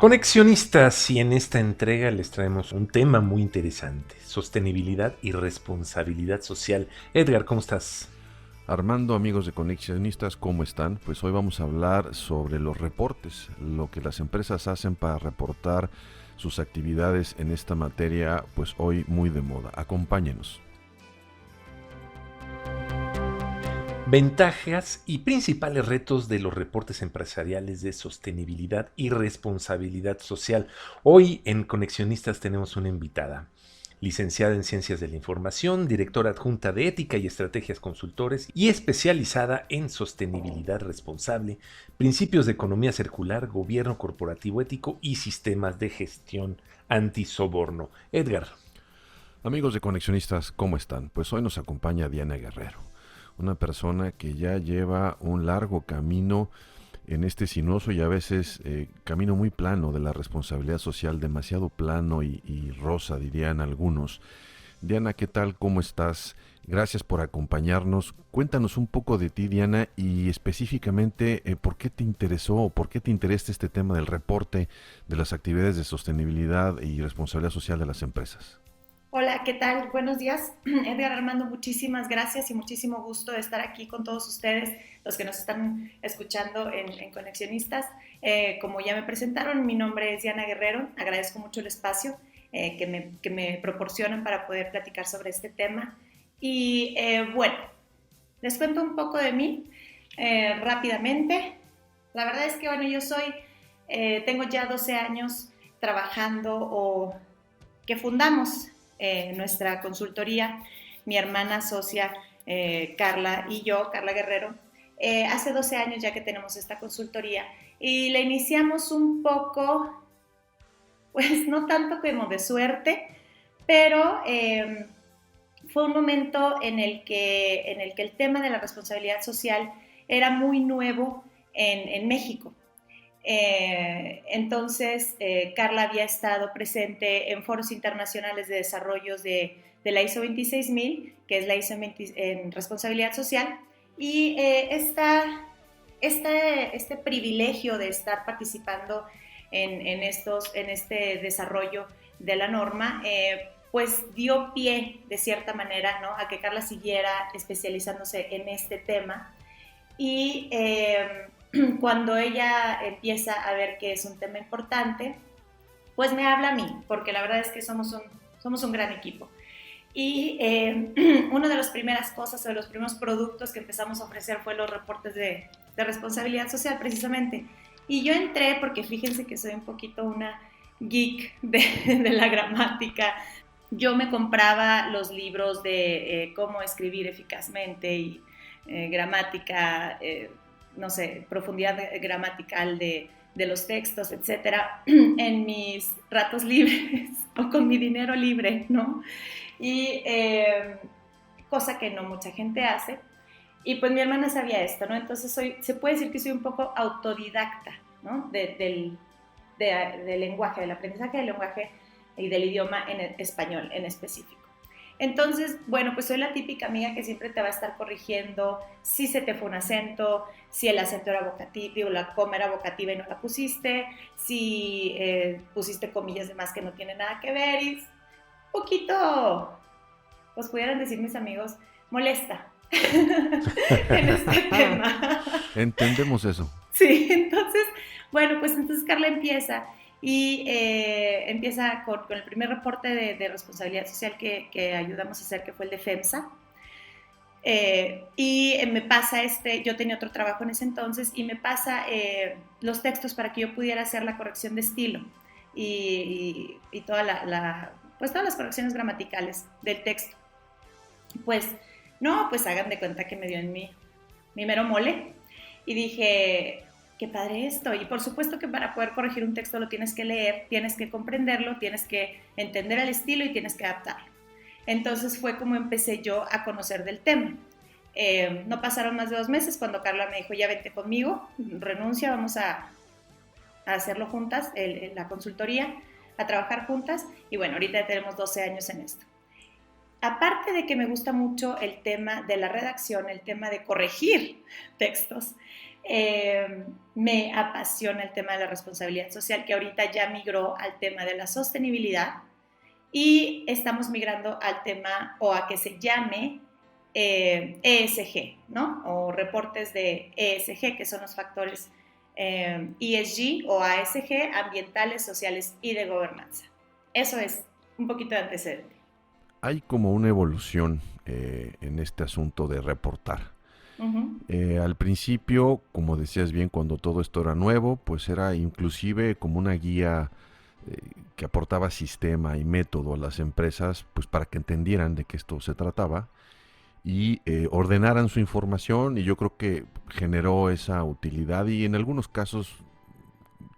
Conexionistas, y en esta entrega les traemos un tema muy interesante: sostenibilidad y responsabilidad social. Edgar, ¿cómo estás? Armando, amigos de Conexionistas, ¿cómo están? Pues hoy vamos a hablar sobre los reportes, lo que las empresas hacen para reportar sus actividades en esta materia, pues hoy muy de moda. Acompáñenos. Ventajas y principales retos de los reportes empresariales de sostenibilidad y responsabilidad social. Hoy en Conexionistas tenemos una invitada, licenciada en Ciencias de la Información, directora adjunta de Ética y Estrategias Consultores y especializada en sostenibilidad responsable, principios de economía circular, gobierno corporativo ético y sistemas de gestión antisoborno. Edgar. Amigos de Conexionistas, ¿cómo están? Pues hoy nos acompaña Diana Guerrero, una persona que ya lleva un largo camino en este sinuoso y a veces camino muy plano de la responsabilidad social, demasiado plano y rosa, dirían algunos. Diana, ¿qué tal? ¿Cómo estás? Gracias por acompañarnos. Cuéntanos un poco de ti, Diana, y específicamente por qué te interesó o por qué te interesa este tema del reporte de las actividades de sostenibilidad y responsabilidad social de las empresas. Hola, ¿qué tal? Buenos días. Edgar Armando, muchísimas gracias y muchísimo gusto de estar aquí con todos ustedes, los que nos están escuchando en Conexionistas. Como ya me presentaron, mi nombre es Diana Guerrero. Agradezco mucho el espacio que me proporcionan para poder platicar sobre este tema. Y bueno, les cuento un poco de mí rápidamente. La verdad es que, bueno, tengo ya 12 años trabajando o que fundamos nuestra consultoría, mi hermana socia Carla y yo, Carla Guerrero, hace 12 años ya que tenemos esta consultoría y la iniciamos un poco, pues no tanto como de suerte, pero fue un momento en el que el tema de la responsabilidad social era muy nuevo en México. Entonces, Carla había estado presente en foros internacionales de desarrollos de la ISO 26000, que es la ISO en responsabilidad social, y este privilegio de estar participando en este desarrollo de la norma, pues dio pie, de cierta manera, ¿no?, a que Carla siguiera especializándose en este tema. Y cuando ella empieza a ver que es un tema importante, pues me habla a mí, porque la verdad es que somos un gran equipo. Y una de las primeras cosas o de los primeros productos que empezamos a ofrecer fue los reportes de responsabilidad social, precisamente. Y yo entré porque fíjense que soy un poquito una geek de la gramática. Yo me compraba los libros de cómo escribir eficazmente y gramática, no sé, profundidad gramatical de los textos, etcétera, en mis ratos libres o con mi dinero libre, ¿no? Y cosa que no mucha gente hace. Y pues mi hermana sabía esto, ¿no? Entonces se puede decir que soy un poco autodidacta, ¿no? Del lenguaje, del aprendizaje del lenguaje y del idioma en español en específico. Entonces, bueno, pues soy la típica amiga que siempre te va a estar corrigiendo si se te fue un acento, si el acento era vocativo, la coma era vocativa y no la pusiste, si pusiste comillas de más que no tiene nada que ver, y un poquito, pues pudieran decir mis amigos, molesta en este tema. Entendemos eso. Sí, entonces, bueno, pues entonces Carla empieza y empieza con el primer reporte de responsabilidad social que ayudamos a hacer, que fue el de FEMSA. Y me pasa yo tenía otro trabajo en ese entonces, y me pasa los textos para que yo pudiera hacer la corrección de estilo y pues todas las correcciones gramaticales del texto. Pues no, pues hagan de cuenta que me dio en mi mero mole. Y dije, qué padre esto. Y por supuesto que para poder corregir un texto lo tienes que leer, tienes que comprenderlo, tienes que entender el estilo y tienes que adaptarlo. Entonces fue como empecé yo a conocer del tema. No pasaron más de 2 meses cuando Carla me dijo, ya vente conmigo, renuncia, vamos a hacerlo juntas, la consultoría, a trabajar juntas. Y bueno, ahorita ya tenemos 12 años en esto. Aparte de que me gusta mucho el tema de la redacción, el tema de corregir textos, Me apasiona el tema de la responsabilidad social, que ahorita ya migró al tema de la sostenibilidad, y estamos migrando al tema o a que se llame ESG, ¿no? O reportes de ESG, que son los factores ESG o ASG, ambientales, sociales y de gobernanza. Eso es un poquito de antecedente. Hay como una evolución en este asunto de reportar. Al principio, como decías bien, cuando todo esto era nuevo, pues era inclusive como una guía que aportaba sistema y método a las empresas, pues para que entendieran de qué esto se trataba y ordenaran su información, y yo creo que generó esa utilidad, y en algunos casos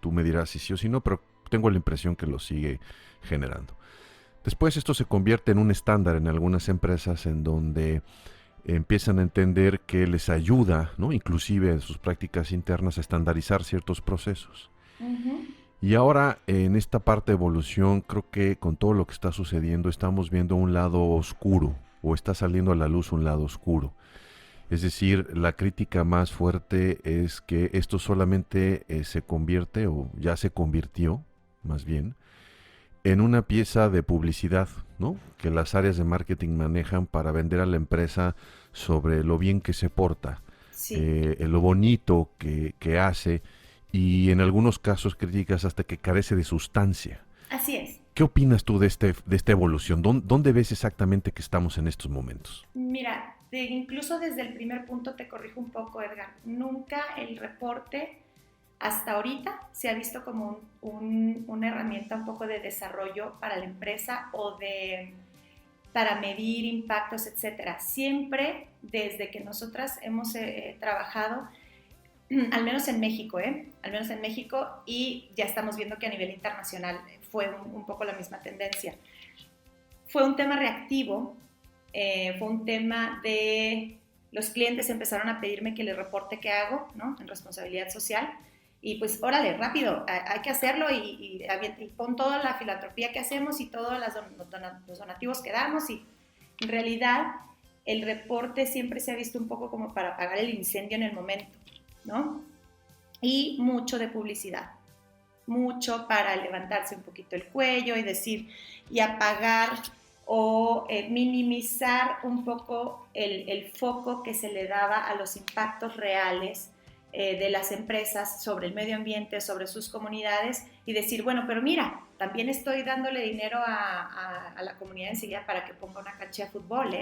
tú me dirás si sí o si no, pero tengo la impresión que lo sigue generando. Después esto se convierte en un estándar en algunas empresas en donde empiezan a entender que les ayuda, ¿no? Inclusive en sus prácticas internas, a estandarizar ciertos procesos. Y ahora en esta parte de evolución, creo que con todo lo que está sucediendo estamos viendo un lado oscuro, o está saliendo a la luz un lado oscuro. Es decir, la crítica más fuerte es que esto solamente se convierte, o ya se convirtió, más bien, en una pieza de publicidad, ¿no? Que las áreas de marketing manejan para vender a la empresa sobre lo bien que se porta, Sí. lo bonito que hace, y en algunos casos críticas hasta que carece de sustancia. Así es. ¿Qué opinas tú de esta evolución? ¿Dónde ves exactamente que estamos en estos momentos? Mira, incluso desde el primer punto te corrijo un poco, Edgar. Nunca el reporte hasta ahorita se ha visto como una herramienta un poco de desarrollo para la empresa o para medir impactos, etcétera. Siempre desde que nosotras hemos trabajado, al menos en México, al menos en México, y ya estamos viendo que a nivel internacional fue un poco la misma tendencia. Fue un tema reactivo, fue un tema de los clientes empezaron a pedirme que les reporte qué hago, ¿no? En responsabilidad social. Y pues, órale, rápido, hay que hacerlo y pon toda la filantropía que hacemos y todos los donativos que damos. Y en realidad, el reporte siempre se ha visto un poco como para apagar el incendio en el momento, ¿no? Y mucho de publicidad, mucho para levantarse un poquito el cuello y decir, y apagar o minimizar un poco el foco que se le daba a los impactos reales de las empresas sobre el medio ambiente, sobre sus comunidades, y decir, bueno, pero mira, también estoy dándole dinero a la comunidad enseguida para que ponga una cancha de fútbol,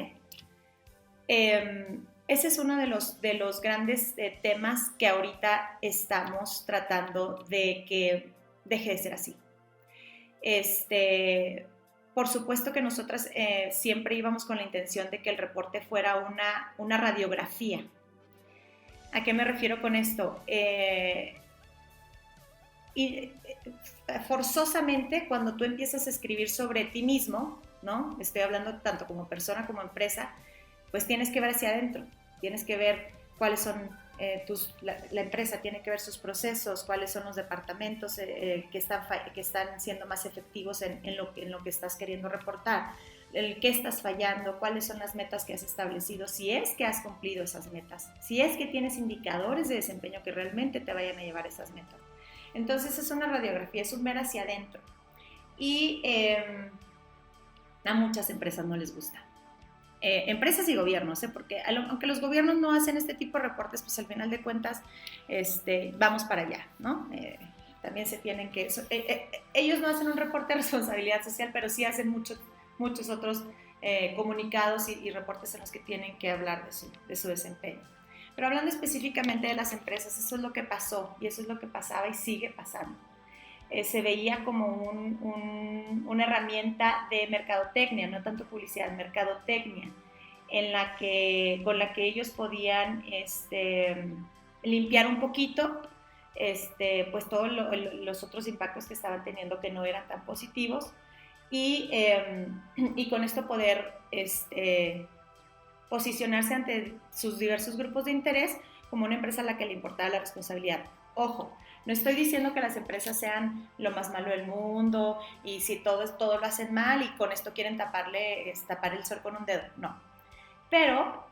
ese es uno de los grandes temas que ahorita estamos tratando de que deje de ser así. Por supuesto que nosotras siempre íbamos con la intención de que el reporte fuera una radiografía. ¿A qué me refiero con esto? Forzosamente, cuando tú empiezas a escribir sobre ti mismo, ¿no? Estoy hablando tanto como persona como empresa, pues tienes que ver hacia adentro, tienes que ver cuáles son la empresa, tiene que ver sus procesos, cuáles son los departamentos que están siendo más efectivos en lo que estás queriendo reportar, el qué estás fallando, cuáles son las metas que has establecido, si es que has cumplido esas metas, si es que tienes indicadores de desempeño que realmente te vayan a llevar esas metas. Entonces es una radiografía, es un ver hacia adentro. Y a muchas empresas no les gusta. Empresas y gobiernos, porque aunque los gobiernos no hacen este tipo de reportes, pues al final de cuentas vamos para allá, ¿no? También se tienen que... ellos no hacen un reporte de responsabilidad social, pero sí hacen muchos otros comunicados y reportes en los que tienen que hablar de su desempeño. Pero hablando específicamente de las empresas, eso es lo que pasó y eso es lo que pasaba y sigue pasando. Se veía como una herramienta de mercadotecnia, no tanto publicidad, mercadotecnia, con la que ellos podían limpiar un poquito pues todos los otros impactos que estaban teniendo que no eran tan positivos y con esto poder posicionarse ante sus diversos grupos de interés como una empresa a la que le importaba la responsabilidad. Ojo, no estoy diciendo que las empresas sean lo más malo del mundo y si todo lo hacen mal y con esto quieren tapar el sol con un dedo, no. Pero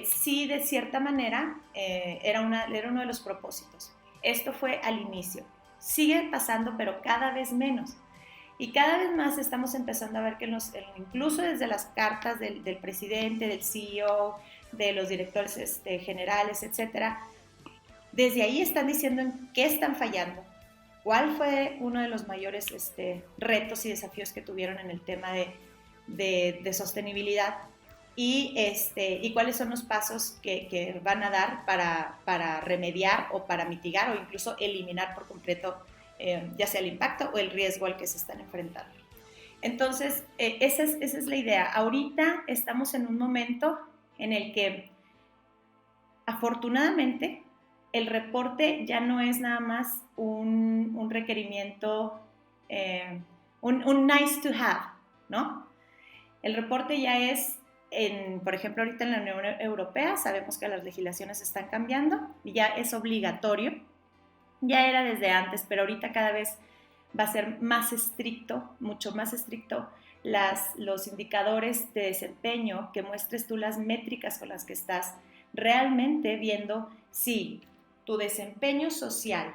sí, de cierta manera, era uno de los propósitos. Esto fue al inicio. Sigue pasando, pero cada vez menos. Y cada vez más estamos empezando a ver que incluso desde las cartas del presidente, del CEO, de los directores generales, etcétera, desde ahí están diciendo en qué están fallando, cuál fue uno de los mayores retos y desafíos que tuvieron en el tema de sostenibilidad y cuáles son los pasos que van a dar para remediar o para mitigar o incluso eliminar por completo ya sea el impacto o el riesgo al que se están enfrentando. Entonces, esa es la idea. Ahorita estamos en un momento en el que, afortunadamente, el reporte ya no es nada más un requerimiento, un nice to have, ¿no? El reporte ya es, por ejemplo, ahorita en la Unión Europea sabemos que las legislaciones están cambiando y ya es obligatorio. Ya era desde antes, pero ahorita cada vez va a ser más estricto, mucho más estricto, los indicadores de desempeño, que muestres tú las métricas con las que estás realmente viendo si tu desempeño social,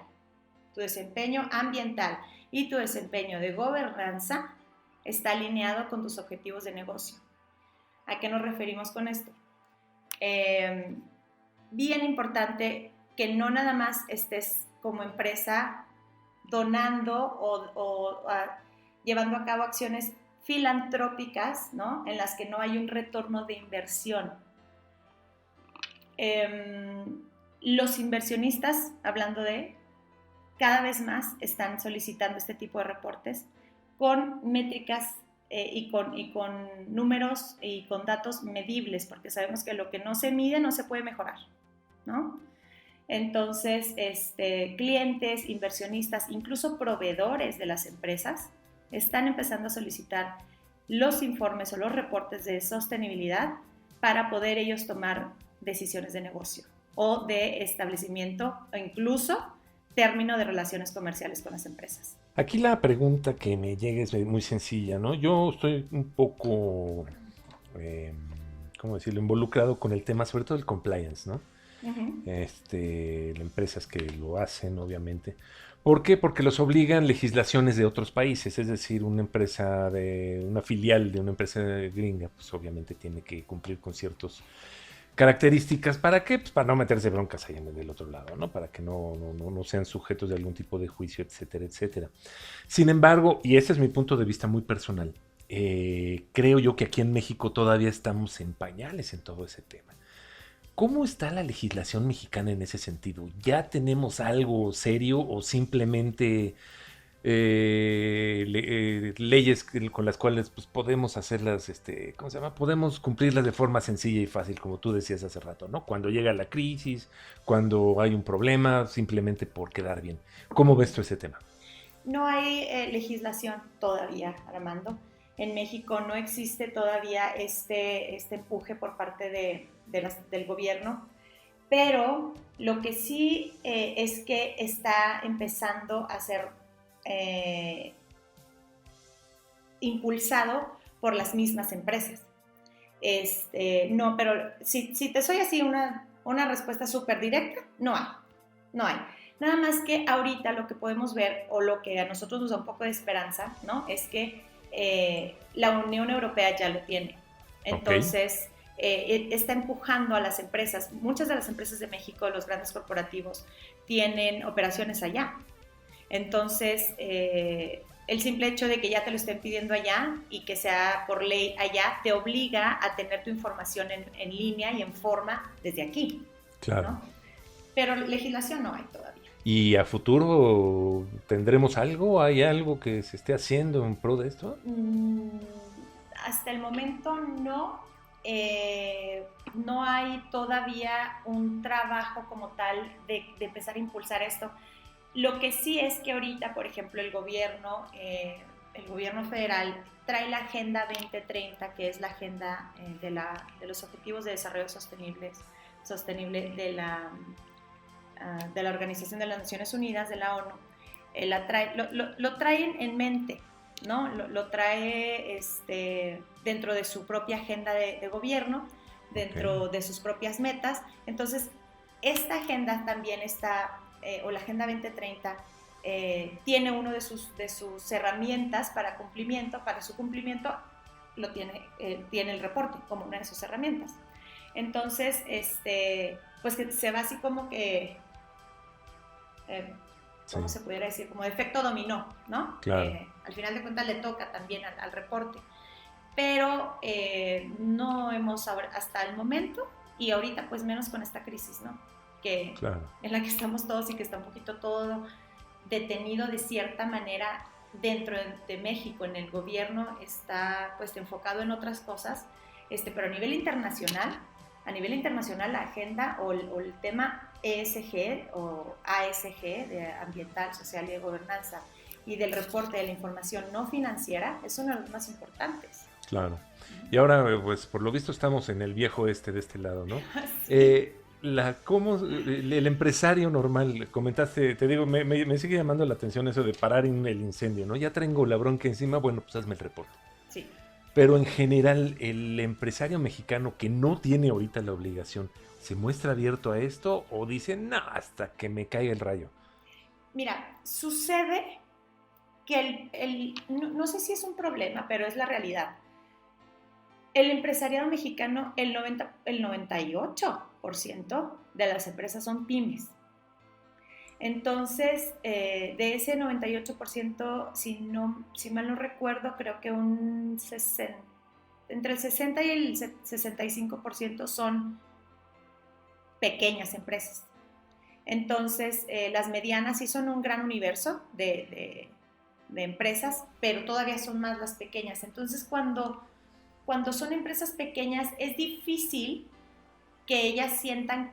tu desempeño ambiental y tu desempeño de gobernanza está alineado con tus objetivos de negocio. ¿A qué nos referimos con esto? Bien importante que no nada más estés como empresa donando o llevando a cabo acciones filantrópicas, ¿no? En las que no hay un retorno de inversión. Los inversionistas, cada vez más están solicitando este tipo de reportes con métricas y con números y con datos medibles, porque sabemos que lo que no se mide no se puede mejorar, ¿no? Entonces, clientes, inversionistas, incluso proveedores de las empresas están empezando a solicitar los informes o los reportes de sostenibilidad para poder ellos tomar decisiones de negocio o de establecimiento o incluso término de relaciones comerciales con las empresas. Aquí la pregunta que me llega es muy sencilla, ¿no? Yo estoy un poco, ¿cómo decirlo?, involucrado con el tema, sobre todo el compliance, ¿no? Uh-huh. Empresas que lo hacen, obviamente. ¿Por qué? Porque los obligan legislaciones de otros países, es decir, una filial de una empresa gringa, pues obviamente tiene que cumplir con ciertas características. ¿Para qué? Pues para no meterse broncas ahí del otro lado, ¿no? Para que no sean sujetos de algún tipo de juicio, etcétera, etcétera. Sin embargo, y ese es mi punto de vista muy personal, creo yo que aquí en México todavía estamos en pañales en todo ese tema. ¿Cómo está la legislación mexicana en ese sentido? ¿Ya tenemos algo serio o simplemente leyes con las cuales pues, podemos hacerlas, ¿cómo se llama? Podemos cumplirlas de forma sencilla y fácil, como tú decías hace rato, ¿no? Cuando llega la crisis, cuando hay un problema, simplemente por quedar bien. ¿Cómo ves tú ese tema? No hay legislación todavía, Armando. En México no existe todavía este empuje por parte del gobierno, pero lo que sí es que está empezando a ser impulsado por las mismas empresas. No, pero si te soy así una respuesta súper directa, no hay. Nada más que ahorita lo que podemos ver, o lo que a nosotros nos da un poco de esperanza, ¿no? Es que la Unión Europea ya lo tiene. Entonces, está empujando a las empresas. Muchas de las empresas de México, los grandes corporativos, tienen operaciones allá. Entonces, el simple hecho de que ya te lo estén pidiendo allá y que sea por ley allá, te obliga a tener tu información en línea y en forma desde aquí. Claro. ¿No? Pero legislación no hay todavía. ¿Y a futuro tendremos algo? ¿Hay algo que se esté haciendo en pro de esto? Hasta el momento no. No hay todavía un trabajo como tal de empezar a impulsar esto. Lo que sí es que ahorita, por ejemplo, el gobierno federal trae la Agenda 2030, que es la agenda de los Objetivos de Desarrollo Sostenible de la Organización de las Naciones Unidas, de la ONU. Lo traen en mente, ¿no? Lo trae dentro de su propia agenda de gobierno, dentro de sus propias metas. Entonces, esta agenda también está, o la Agenda 2030, tiene uno de sus herramientas para su cumplimiento, tiene el reporte como una de sus herramientas. Entonces, pues que se va así como que, ¿cómo se pudiera decir? Como de efecto dominó, ¿no? Claro. Al final de cuentas le toca también al reporte. Pero no hemos, hasta el momento, y ahorita pues menos con esta crisis, ¿no? Claro. En la que estamos todos y que está un poquito todo detenido de cierta manera dentro de México, en el gobierno está pues enfocado en otras cosas, pero a nivel internacional la agenda o el tema ESG o ASG, de ambiental, social y de gobernanza, y del reporte de la información no financiera, es uno de los más importantes. Claro. Y ahora, pues por lo visto estamos en el viejo de este lado, ¿no? Sí. El empresario normal, comentaste, te digo, me sigue llamando la atención eso de parar en el incendio, ¿no? Ya traigo la bronca encima, bueno, pues hazme el reporte. Sí. Pero en general, el empresario mexicano que no tiene ahorita la obligación, ¿se muestra abierto a esto o dice, no, hasta que me caiga el rayo? Mira, sucede que no sé si es un problema, pero es la realidad. El empresariado mexicano, el 98% de las empresas son pymes. Entonces, de ese 98%, si mal no recuerdo, creo que entre el 60 y el 65% son pequeñas empresas. Entonces, las medianas sí son un gran universo de empresas, pero todavía son más las pequeñas. Entonces, cuando son empresas pequeñas, es difícil que ellas sientan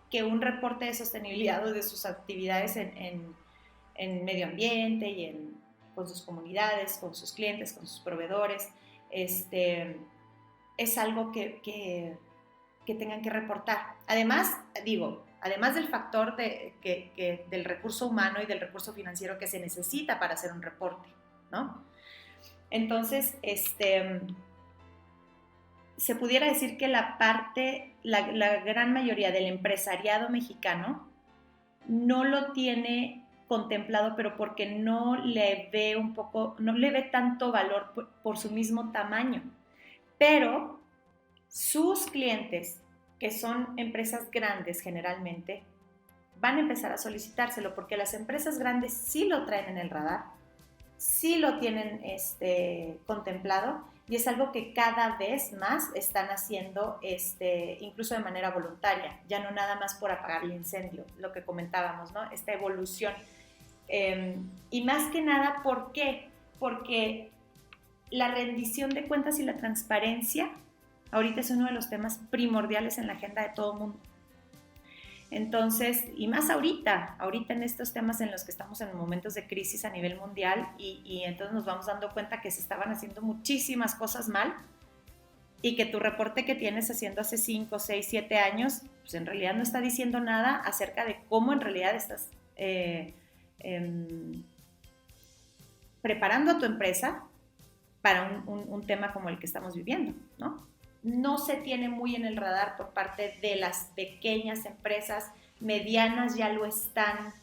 que un reporte de sostenibilidad o de sus actividades en medio ambiente y con sus comunidades, con sus clientes, con sus proveedores, es algo que tengan que reportar. Además del factor del recurso humano y del recurso financiero que se necesita para hacer un reporte, ¿no? Entonces, se pudiera decir que la gran mayoría del empresariado mexicano no lo tiene contemplado, pero porque no le ve tanto valor por su mismo tamaño. Pero sus clientes, que son empresas grandes generalmente, van a empezar a solicitárselo, porque las empresas grandes sí lo traen en el radar, sí lo tienen contemplado, y es algo que cada vez más están haciendo, incluso de manera voluntaria, ya no nada más por apagar el incendio, lo que comentábamos, ¿no? Esta evolución. Y más que nada, ¿por qué? Porque la rendición de cuentas y la transparencia ahorita es uno de los temas primordiales en la agenda de todo el mundo. Entonces, y más ahorita en estos temas en los que estamos en momentos de crisis a nivel mundial, y entonces nos vamos dando cuenta que se estaban haciendo muchísimas cosas mal, y que tu reporte que tienes haciendo hace 5, 6, 7 años, pues en realidad no está diciendo nada acerca de cómo en realidad estás preparando a tu empresa para un tema como el que estamos viviendo, ¿no? No se tiene muy en el radar por parte de las pequeñas empresas. Medianas ya lo están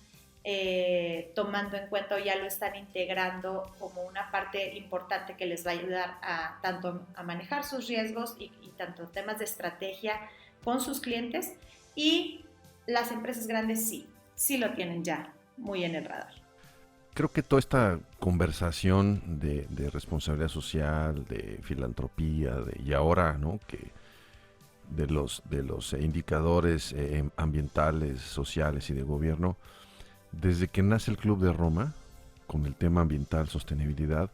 tomando en cuenta o ya lo están integrando como una parte importante que les va a ayudar tanto a manejar sus riesgos y tanto temas de estrategia con sus clientes, y las empresas grandes sí lo tienen ya muy en el radar. Creo que toda esta conversación de responsabilidad social, de filantropía, y ahora, ¿no?, que de los indicadores ambientales, sociales y de gobierno, desde que nace el Club de Roma, con el tema ambiental, sostenibilidad,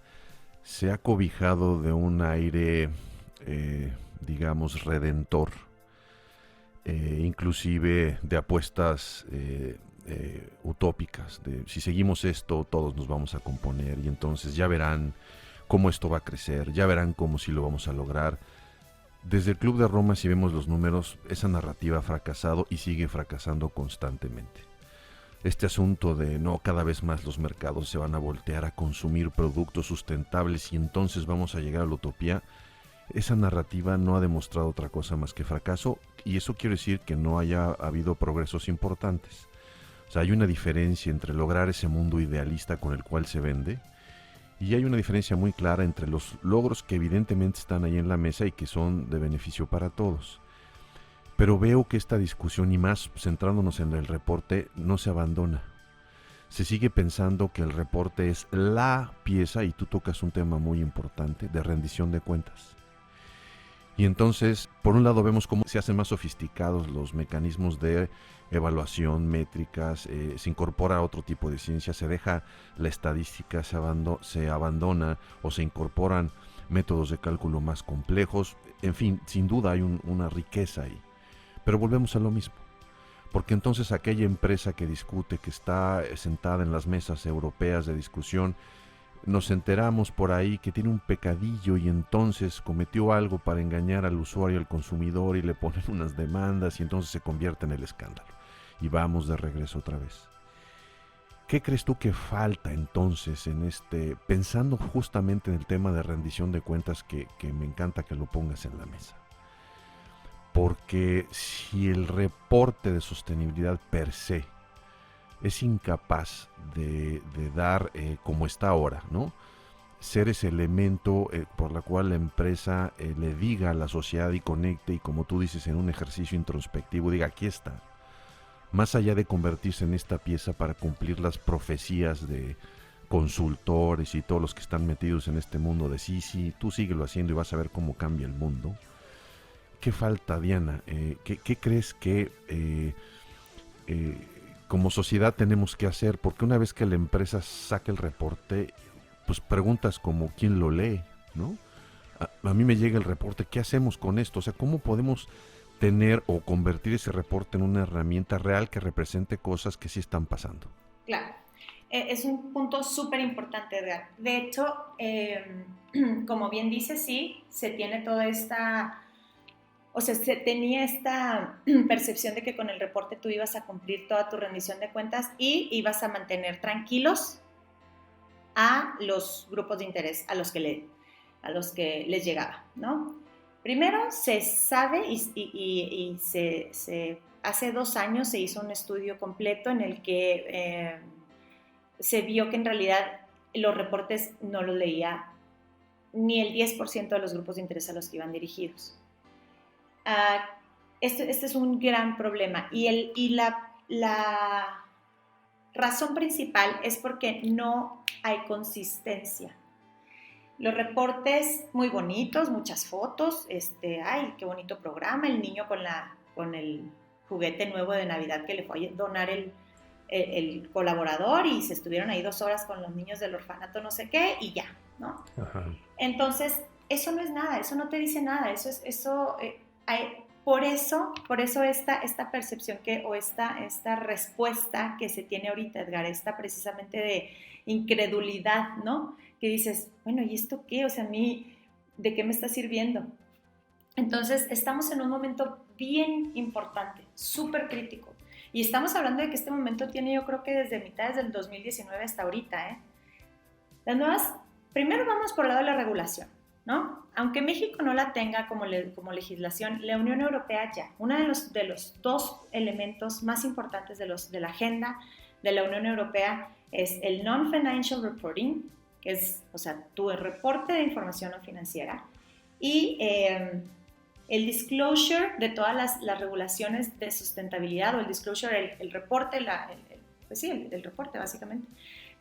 se ha cobijado de un aire, digamos, redentor, inclusive de apuestas utópicas, de si seguimos esto todos nos vamos a componer, y entonces ya verán cómo esto va a crecer, ya verán cómo sí lo vamos a lograr. Desde el Club de Roma, si vemos los números, esa narrativa ha fracasado y sigue fracasando constantemente. Este asunto de cada vez más los mercados se van a voltear a consumir productos sustentables y entonces vamos a llegar a la utopía, esa narrativa no ha demostrado otra cosa más que fracaso, y eso quiere decir que no haya habido progresos importantes. O sea, hay una diferencia entre lograr ese mundo idealista con el cual se vende, y hay una diferencia muy clara entre los logros que evidentemente están ahí en la mesa y que son de beneficio para todos. Pero veo que esta discusión, y más centrándonos en el reporte, no se abandona. Se sigue pensando que el reporte es la pieza, y tú tocas un tema muy importante, de rendición de cuentas. Y entonces, por un lado vemos cómo se hacen más sofisticados los mecanismos de evaluación, métricas, se incorpora otro tipo de ciencia, se deja la estadística, se abandona o se incorporan métodos de cálculo más complejos. En fin, sin duda hay una riqueza ahí. Pero volvemos a lo mismo. Porque entonces aquella empresa que discute, que está sentada en las mesas europeas de discusión, nos enteramos por ahí que tiene un pecadillo y entonces cometió algo para engañar al usuario, al consumidor, y le ponen unas demandas y entonces se convierte en el escándalo. Y vamos de regreso otra vez. ¿Qué crees tú que falta entonces pensando justamente en el tema de rendición de cuentas, que me encanta que lo pongas en la mesa? Porque si el reporte de sostenibilidad per se es incapaz de dar, como está ahora, ¿no?, ser ese elemento por la cual la empresa le diga a la sociedad y conecte, y como tú dices, en un ejercicio introspectivo, diga, aquí está, más allá de convertirse en esta pieza para cumplir las profecías de consultores y todos los que están metidos en este mundo de sí, tú síguelo haciendo y vas a ver cómo cambia el mundo. ¿Qué falta, Diana? ¿Qué crees que como sociedad tenemos que hacer? Porque una vez que la empresa saca el reporte, pues preguntas como quién lo lee, ¿no? A mí me llega el reporte, ¿qué hacemos con esto? O sea, ¿cómo podemos tener o convertir ese reporte en una herramienta real que represente cosas que sí están pasando? Claro, es un punto súper importante, Edgar. De hecho, como bien dices, sí, se tiene toda esta... O sea, se tenía esta percepción de que con el reporte tú ibas a cumplir toda tu rendición de cuentas y ibas a mantener tranquilos a los grupos de interés a los que les llegaba, ¿no? Primero, se sabe y hace 2 años se hizo un estudio completo en el que se vio que en realidad los reportes no los leía ni el 10% de los grupos de interés a los que iban dirigidos. Este es un gran problema y la razón principal es porque no hay consistencia. Los reportes muy bonitos, muchas fotos, ay, qué bonito programa, el niño con el juguete nuevo de Navidad que le fue a donar el colaborador, y se estuvieron ahí 2 horas con los niños del orfanato no sé qué, y ya, ¿no? Ajá. Entonces, eso no es nada, eso no te dice nada, por eso esta percepción o esta respuesta que se tiene ahorita, Edgar, esta precisamente de incredulidad, ¿no? Que dices, bueno, ¿y esto qué? O sea, a mí, ¿de qué me está sirviendo? Entonces, estamos en un momento bien importante, súper crítico. Y estamos hablando de que este momento tiene, yo creo que desde mitades del 2019 hasta ahorita, primero vamos por el lado de la regulación, ¿no? Aunque México no la tenga como legislación, la Unión Europea ya. Uno de los 2 elementos más importantes de la agenda de la Unión Europea es el Non-Financial Reporting, que es, o sea, tu reporte de información no financiera, y el disclosure de todas las regulaciones de sustentabilidad, o el disclosure, el reporte, el reporte básicamente,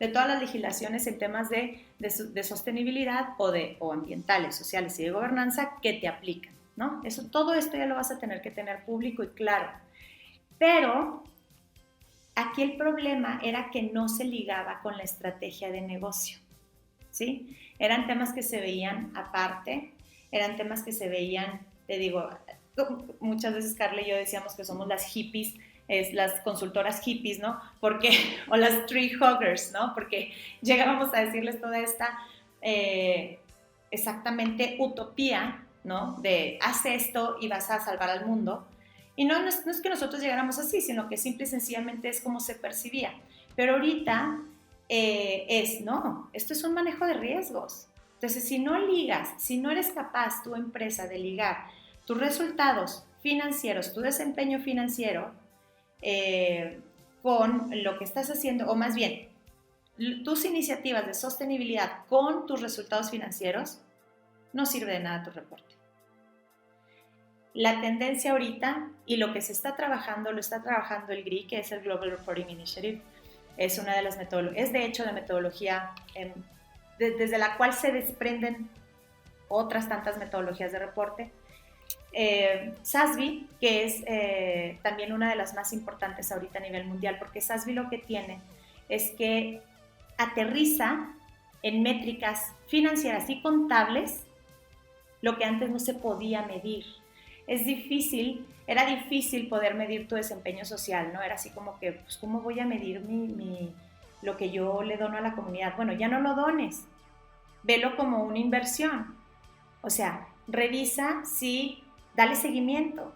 de todas las legislaciones en temas de sostenibilidad o ambientales, sociales y de gobernanza que te aplican, ¿no? Todo esto ya lo vas a tener que tener público y claro. Pero aquí el problema era que no se ligaba con la estrategia de negocio, ¿sí? Eran temas que se veían aparte, eran temas que se veían, te digo, muchas veces Carla y yo decíamos que somos las hippies, las consultoras hippies, ¿no? O las tree huggers, ¿no? Porque llegábamos a decirles toda esta exactamente utopía, ¿no? De haz esto y vas a salvar al mundo. Y no es que nosotros llegáramos así, sino que simple y sencillamente es como se percibía. Pero ahorita no, esto es un manejo de riesgos. Entonces, si no ligas, si no eres capaz tu empresa de ligar tus resultados financieros, tu desempeño financiero, con lo que estás haciendo, o más bien, tus iniciativas de sostenibilidad con tus resultados financieros, no sirve de nada tu reporte. La tendencia ahorita y lo que se está trabajando, lo está trabajando el GRI, que es el Global Reporting Initiative, es una de las metodologías, es de hecho la metodología desde la cual se desprenden otras tantas metodologías de reporte. SASB, que es también una de las más importantes ahorita a nivel mundial, porque SASB lo que tiene es que aterriza en métricas financieras y contables lo que antes no se podía medir. Era difícil poder medir tu desempeño social, ¿no? Era así como que, pues, ¿cómo voy a medir lo que yo le dono a la comunidad? Bueno, ya no lo dones, velo como una inversión. O sea, revisa si, dale seguimiento,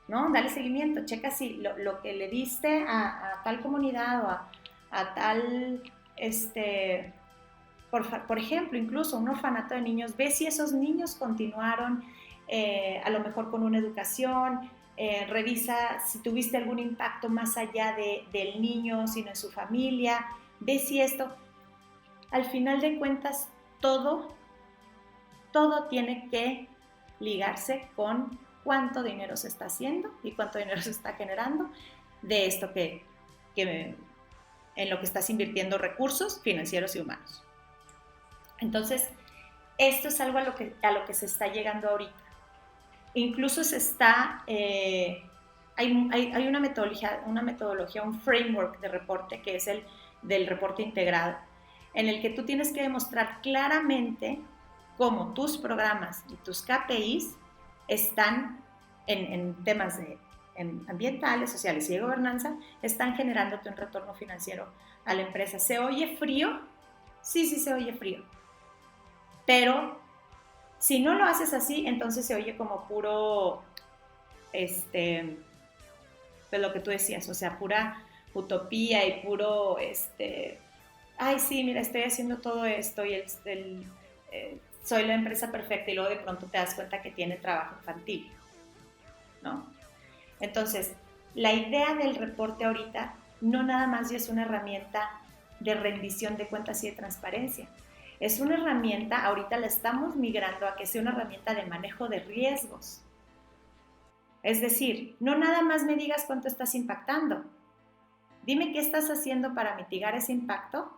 ¿no? Dale seguimiento, checa si lo que le diste a tal comunidad o a tal, por ejemplo, incluso un orfanato de niños, ve si esos niños continuaron a lo mejor con una educación, revisa si tuviste algún impacto más allá del niño, sino en su familia, ve si esto, al final de cuentas, todo tiene que ligarse con cuánto dinero se está haciendo y cuánto dinero se está generando de esto en lo que estás invirtiendo recursos financieros y humanos. Entonces, esto es algo a lo que se está llegando ahorita. Incluso se está, hay una metodología, un framework de reporte que es el del reporte integrado, en el que tú tienes que demostrar claramente cómo tus programas y tus KPIs están en temas ambientales, sociales y de gobernanza, están generándote un retorno financiero a la empresa. ¿Se oye frío? Sí, se oye frío. Pero si no lo haces así, entonces se oye como puro, pues lo que tú decías, o sea, pura utopía y puro, ay, sí, mira, estoy haciendo todo esto y soy la empresa perfecta, y luego de pronto te das cuenta que tiene trabajo infantil, ¿no? Entonces, la idea del reporte ahorita no nada más es una herramienta de rendición de cuentas y de transparencia. Es una herramienta, ahorita la estamos migrando a que sea una herramienta de manejo de riesgos. Es decir, no nada más me digas cuánto estás impactando. Dime qué estás haciendo para mitigar ese impacto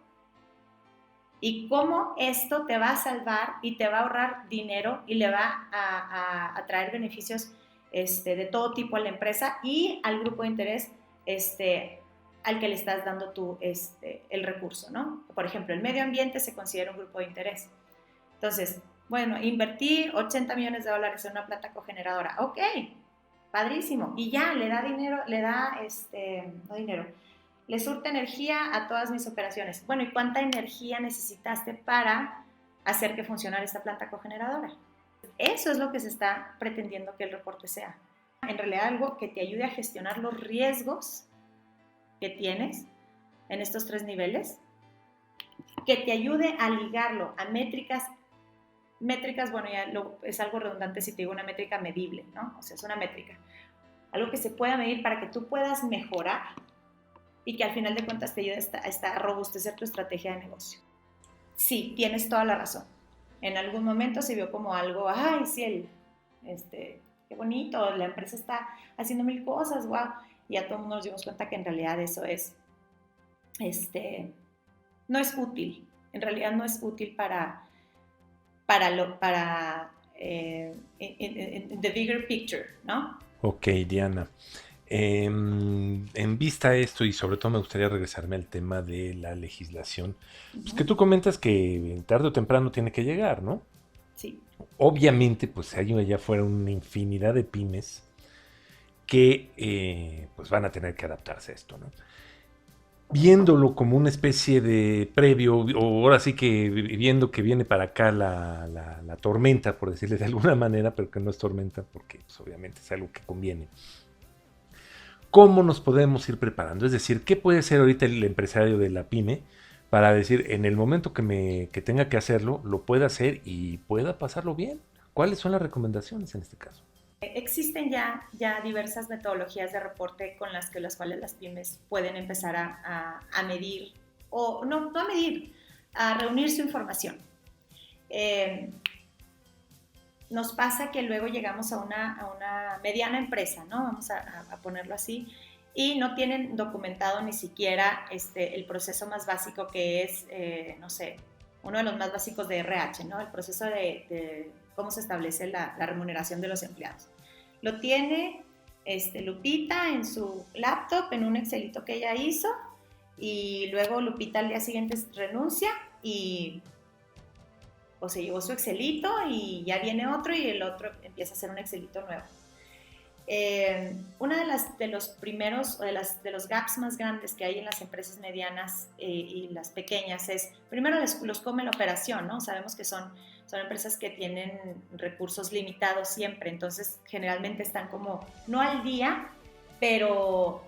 y cómo esto te va a salvar y te va a ahorrar dinero y le va a traer beneficios de todo tipo a la empresa y al grupo de interés al que le estás dando tú el recurso, ¿no? Por ejemplo, el medio ambiente se considera un grupo de interés. Entonces, bueno, invertí $80 millones en una planta cogeneradora. Ok, padrísimo. Y ya, le surte energía a todas mis operaciones. Bueno, ¿y cuánta energía necesitaste para hacer que funcionara esta planta cogeneradora? Eso es lo que se está pretendiendo que el reporte sea. En realidad, algo que te ayude a gestionar los riesgos que tienes en estos 3 niveles, que te ayude a ligarlo a métricas, bueno, es algo redundante si te digo una métrica medible, ¿no? O sea, es una métrica, algo que se pueda medir para que tú puedas mejorar y que al final de cuentas te ayude a robustecer tu estrategia de negocio. Sí, tienes toda la razón. En algún momento se vio como algo, ay, sí, qué bonito, la empresa está haciendo 1000 cosas, wow. Y a todo el mundo nos dimos cuenta que en realidad eso no es útil. En realidad no es útil para the bigger picture, ¿no? Ok, Diana. En vista a esto, y sobre todo me gustaría regresarme al tema de la legislación, pues que tú comentas que tarde o temprano tiene que llegar, ¿no? Sí. Obviamente, pues hay allá afuera una infinidad de pymes que pues van a tener que adaptarse a esto, ¿no? Viéndolo como una especie de previo, o ahora sí que viendo que viene para acá la tormenta, por decirle de alguna manera, pero que no es tormenta porque pues, obviamente es algo que conviene. ¿Cómo nos podemos ir preparando? Es decir, ¿qué puede hacer ahorita el empresario de la pyme para decir, en el momento que tenga que hacerlo, lo pueda hacer y pueda pasarlo bien. ¿Cuáles son las recomendaciones en este caso? Existen ya diversas metodologías de reporte con las cuales las pymes pueden empezar a medir, o no a medir, a reunir su información. Nos pasa que luego llegamos a una mediana empresa, ¿no? Vamos a ponerlo así, y no tienen documentado ni siquiera el proceso más básico que es, no sé, uno de los más básicos de RH, ¿no? El proceso de cómo se establece la remuneración de los empleados. Lo tiene Lupita en su laptop, en un Excelito que ella hizo, y luego Lupita al día siguiente renuncia y o se llevó su Excelito y ya viene otro y el otro empieza a hacer un Excelito nuevo. Una de los primeros, o de los gaps más grandes que hay en las empresas medianas y las pequeñas es, primero los come la operación, ¿no? Sabemos que son empresas que tienen recursos limitados siempre, entonces generalmente están como, no al día, pero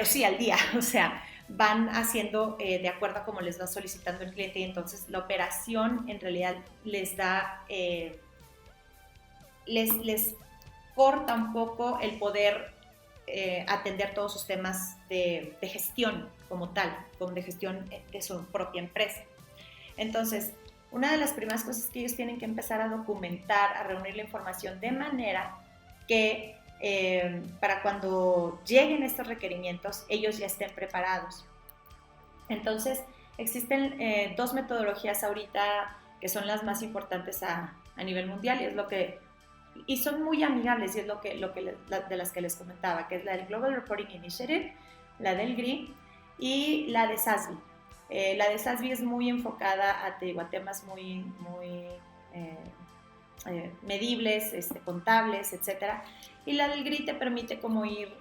sí al día, o sea, van haciendo de acuerdo a cómo les va solicitando el cliente, y entonces la operación en realidad les da, les corta un poco el poder atender todos sus temas de gestión como tal, como de gestión de su propia empresa. Entonces, una de las primeras cosas que ellos tienen que empezar a documentar, a reunir la información de manera que para cuando lleguen estos requerimientos, ellos ya estén preparados. Entonces, existen dos metodologías ahorita que son las más importantes a nivel mundial, y son muy amigables, y es de las que les comentaba, que es la del Global Reporting Initiative, la del GRI y la de SASB. La de SASB es muy enfocada a temas muy medibles, contables, etcétera. Y la del GRI te permite como ir,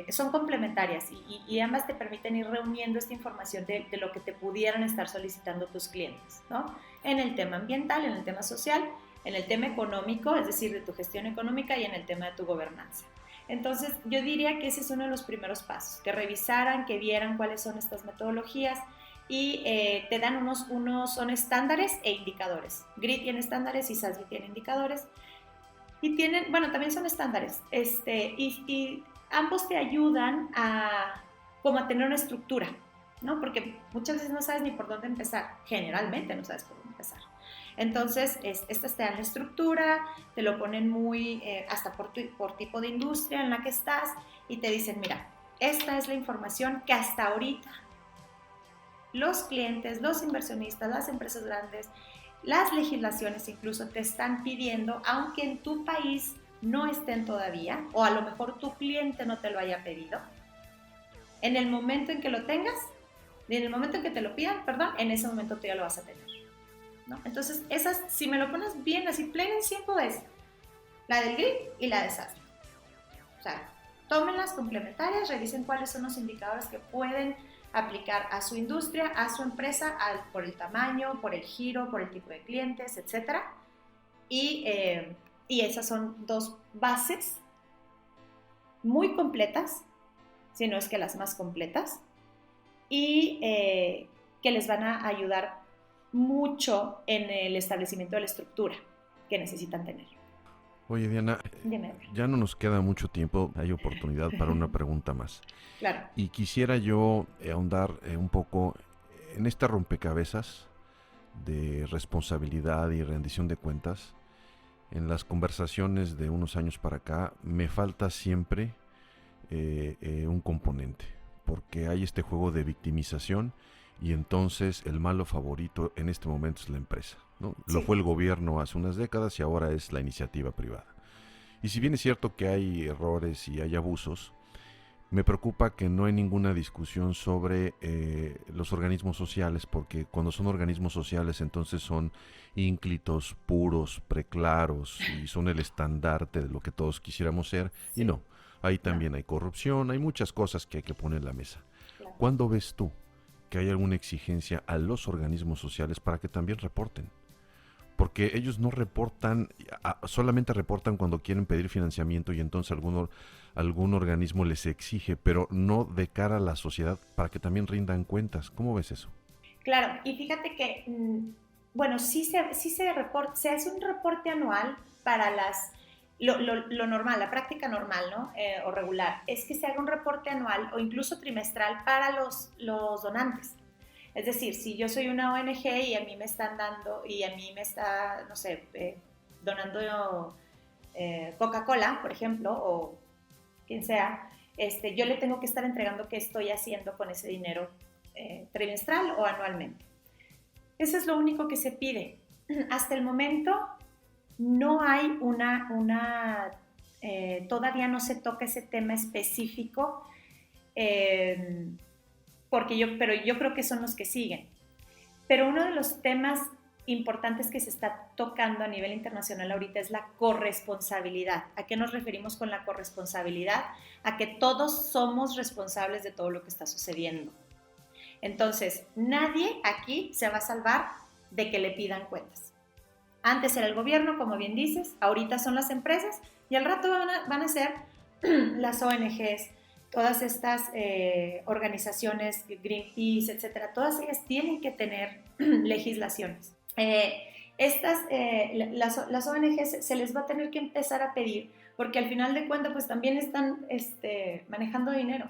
son complementarias y ambas te permiten ir reuniendo esta información de lo que te pudieran estar solicitando tus clientes, ¿no? En el tema ambiental, en el tema social, en el tema económico, es decir, de tu gestión económica, y en el tema de tu gobernanza. Entonces, yo diría que ese es uno de los primeros pasos, que revisaran, que vieran cuáles son estas metodologías, y te dan son estándares e indicadores. GRI tiene estándares y SASB tiene indicadores. Y también son estándares. Y ambos te ayudan a tener una estructura, ¿no? Porque muchas veces no sabes ni por dónde empezar. Generalmente no sabes por dónde empezar. Entonces, estas te dan la estructura, te lo ponen muy, hasta por tipo de industria en la que estás, y te dicen, mira, esta es la información que hasta ahorita los clientes, los inversionistas, las empresas grandes, las legislaciones incluso te están pidiendo, aunque en tu país no estén todavía, o a lo mejor tu cliente no te lo haya pedido. En el momento en que lo tengas, en el momento en que te lo pidan, en ese momento tú ya lo vas a tener, ¿no? Entonces, esas, si me lo pones bien, así, plain and simple, es la del GRI y la de SASB. O sea, tómenlas complementarias, revisen cuáles son los indicadores que pueden aplicar a su industria, a su empresa, por el tamaño, por el giro, por el tipo de clientes, etc. Y esas son dos bases muy completas, si no es que las más completas, y que les van a ayudar mucho en el establecimiento de la estructura que necesitan tener. Oye, Diana, ya no nos queda mucho tiempo, hay oportunidad para una pregunta más. Claro. Y quisiera yo ahondar un poco en este rompecabezas de responsabilidad y rendición de cuentas. En las conversaciones de unos años para acá me falta siempre un componente, porque hay este juego de victimización, y entonces el malo favorito en este momento es la empresa, ¿no? Sí. Lo fue el gobierno hace unas décadas y ahora es la iniciativa privada. Y si bien es cierto que hay errores y hay abusos, me preocupa que no hay ninguna discusión sobre los organismos sociales, porque cuando son organismos sociales entonces son ínclitos, puros, preclaros, y son el estandarte de lo que todos quisiéramos ser. Sí. Y no, ahí también hay corrupción, hay muchas cosas que hay que poner en la mesa. Claro. ¿Cuándo ves tú que hay alguna exigencia a los organismos sociales para que también reporten? porque ellos no reportan, solamente reportan cuando quieren pedir financiamiento y entonces algún organismo les exige, pero no de cara a la sociedad para que también rindan cuentas. ¿Cómo ves eso? Claro, y fíjate que, bueno, sí se hace un reporte anual para lo normal, la práctica normal, ¿no? O regular, es que se haga un reporte anual o incluso trimestral para los donantes. Es decir, si yo soy una ONG y a mí me están dando, y a mí me está, no sé, donando Coca-Cola, por ejemplo, o quien sea, yo le tengo que estar entregando qué estoy haciendo con ese dinero trimestral o anualmente. Eso es lo único que se pide. Hasta el momento no hay todavía no se toca ese tema específico, pero yo creo que son los que siguen. Pero uno de los temas importantes que se está tocando a nivel internacional ahorita es la corresponsabilidad. ¿A qué nos referimos con la corresponsabilidad? A que todos somos responsables de todo lo que está sucediendo. Entonces, nadie aquí se va a salvar de que le pidan cuentas. Antes era el gobierno, como bien dices, ahorita son las empresas y al rato van a ser las ONGs, todas estas organizaciones, Greenpeace, etcétera, todas ellas tienen que tener legislaciones. Las ONGs se les va a tener que empezar a pedir, porque al final de cuentas pues también están manejando dinero.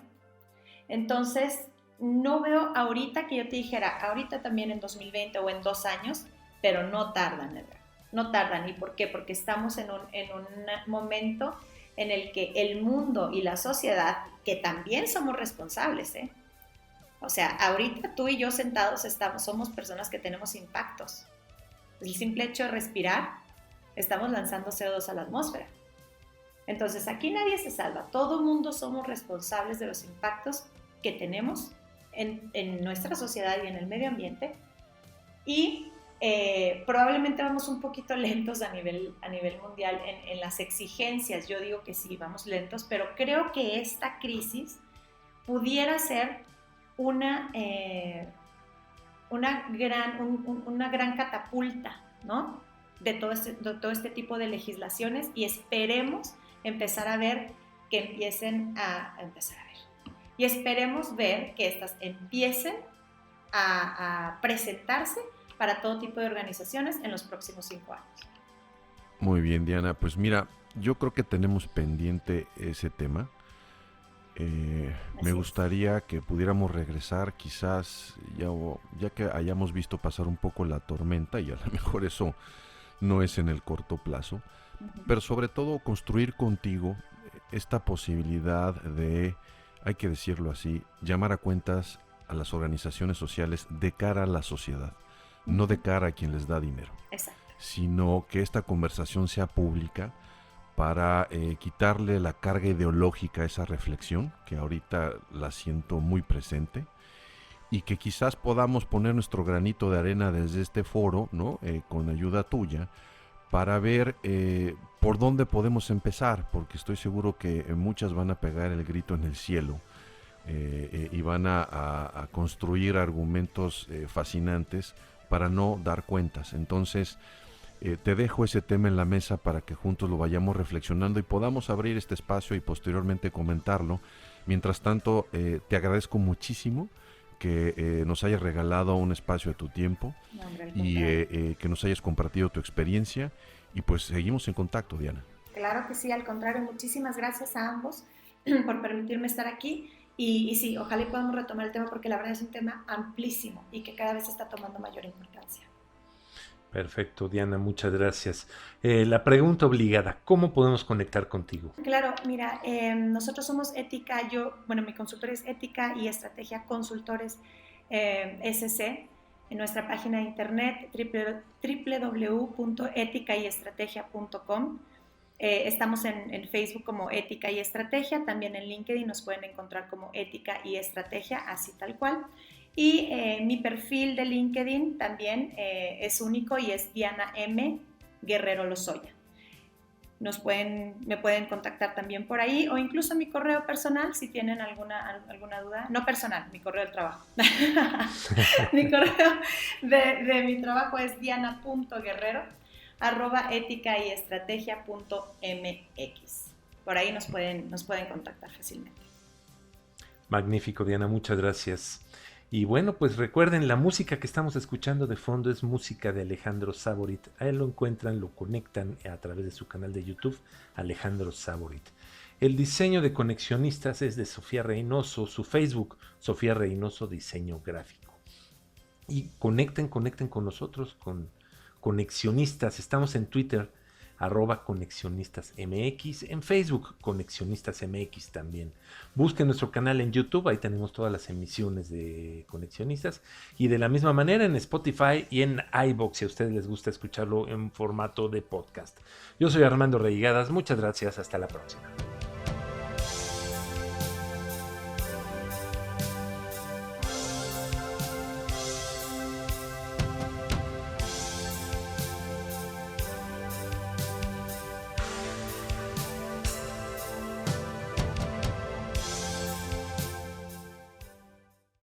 Entonces, no veo ahorita que yo te dijera, ahorita también en 2020 o en 2 años, pero no tardan, Edgar. No tardan. ¿Y por qué? Porque estamos en un momento en el que el mundo y la sociedad, que también somos responsables, o sea, ahorita tú y yo sentados somos personas que tenemos impactos. El simple hecho de respirar, estamos lanzando CO2 a la atmósfera. Entonces, aquí nadie se salva. Todo mundo somos responsables de los impactos que tenemos en nuestra sociedad y en el medio ambiente. Y probablemente vamos un poquito lentos a nivel mundial en las exigencias. Yo digo que sí, vamos lentos, pero creo que esta crisis pudiera ser una gran catapulta, ¿no? de todo este tipo de legislaciones, y esperemos empezar a ver que empiecen a empezar a ver. Y esperemos ver que estas empiecen a presentarse para todo tipo de organizaciones en los próximos 5 años. Muy bien, Diana. Pues mira, yo creo que tenemos pendiente ese tema. Me gustaría que pudiéramos regresar quizás ya que hayamos visto pasar un poco la tormenta, y a lo mejor eso no es en el corto plazo, pero sobre todo construir contigo esta posibilidad de, hay que decirlo así, llamar a cuentas a las organizaciones sociales de cara a la sociedad, no de cara a quien les da dinero. Exacto. Sino que esta conversación sea pública para quitarle la carga ideológica a esa reflexión, que ahorita la siento muy presente, y que quizás podamos poner nuestro granito de arena desde este foro, ¿no? Con ayuda tuya, para ver por dónde podemos empezar, porque estoy seguro que muchas van a pegar el grito en el cielo y van a construir argumentos fascinantes para no dar cuentas. Entonces, te dejo ese tema en la mesa para que juntos lo vayamos reflexionando y podamos abrir este espacio y posteriormente comentarlo. Mientras tanto, te agradezco muchísimo que nos hayas regalado un espacio de tu tiempo y que nos hayas compartido tu experiencia, y pues seguimos en contacto, Diana. Claro que sí, al contrario, muchísimas gracias a ambos por permitirme estar aquí, y sí, ojalá y podamos retomar el tema, porque la verdad es un tema amplísimo y que cada vez está tomando mayor importancia. Perfecto, Diana, muchas gracias. La pregunta obligada, ¿cómo podemos conectar contigo? Claro, mira, nosotros somos Ética, mi consultoría es Ética y Estrategia Consultores SC, en nuestra página de internet www.eticaystrategia.com. Estamos en Facebook como Ética y Estrategia, también en LinkedIn nos pueden encontrar como Ética y Estrategia, así tal cual. Y mi perfil de LinkedIn también es único y es Diana M. Guerrero Lozoya. Me pueden contactar también por ahí, o incluso mi correo personal si tienen alguna duda. No personal, mi correo del trabajo. Mi correo de mi trabajo es diana.guerrero @eticaystrategia.mx. Por ahí nos pueden contactar fácilmente. Magnífico, Diana, muchas gracias. Y bueno, pues recuerden, la música que estamos escuchando de fondo es música de Alejandro Saborit. Ahí lo encuentran, lo conectan a través de su canal de YouTube, Alejandro Saborit. El diseño de Conexionistas es de Sofía Reynoso, su Facebook, Sofía Reynoso Diseño Gráfico. Y conecten con nosotros, con Conexionistas. Estamos en Twitter, @ConexionistasMX, en Facebook, ConexionistasMX también. Busquen nuestro canal en YouTube, ahí tenemos todas las emisiones de Conexionistas. Y de la misma manera en Spotify y en iVoox, si a ustedes les gusta escucharlo en formato de podcast. Yo soy Armando Reigadas, muchas gracias, hasta la próxima.